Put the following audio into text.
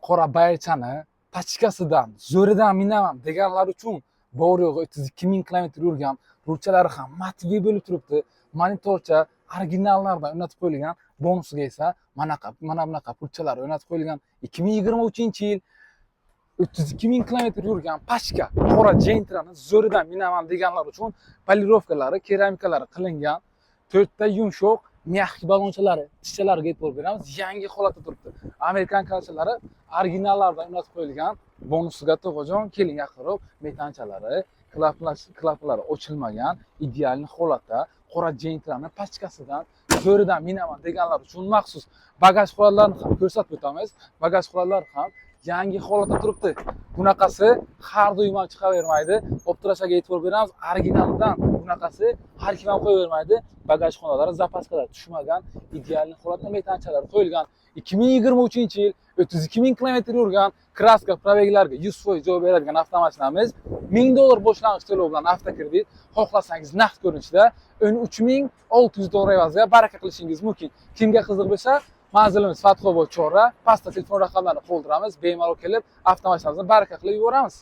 qora baychani pachkasidan zo'ridan minaman deganlar uchun bor yo'g'i 32 ming kilometr yurgan rulchalari ham matviy bo'lib turibdi. Monitorcha originallardan o'rnatib qo'yilgan, bonusiga esa mana bunaqa pulchalar o'rnatib qo'yilgan. 2023-yil 32 ming kilometr yurgan pachka qora Gentra'ni zo'ridan minaman deganlar uchun polirovkalari, keramikalari qilingan, 4 ta yumshoq mягкий balonchalari, tishchalariga e'tibor beramiz. Yangi holatda turibdi. Amerikan kalchalari originallardan o'rnatib qo'yilgan. Bonusiga to'g'ajon keling yaqinroq. Metanchalari, klaplari ochilmagan, ideal holatda qora Gentra'ni pachkasidan zo'ridan minaman deganlar uchun maxsus bagaj qurollarini ham ko'rsatib o'tamiz. Bagaj qurollari ham yangi holatda turibdi. Bunaqasi har doim ham chiqavermaydi. Optirashaga e'tibor beramiz. Originalidan bunaqasi har kim ham qo'yavermaydi. Bagaj xonalari, zapaskalar tushmagan, ideal holatda metanchalari qo'yilgan. 2023-yil 32 ming kilometr yurgan kraska probeglarga 100% javob beradigan avtomashinamiz. $1000 boshlang'ich to'lov bilan avtokredit, xohlasangiz naqd ko'rinishda $13,600 evaziga baraka qilishingiz mumkin. Kimga qiziq bo'lsa, manzilimiz Fatxobod Chorra, pastda telefon raqamlarini qoldiramiz. Bemalol kelib avtomashinamizni baraka qilib yuboramiz.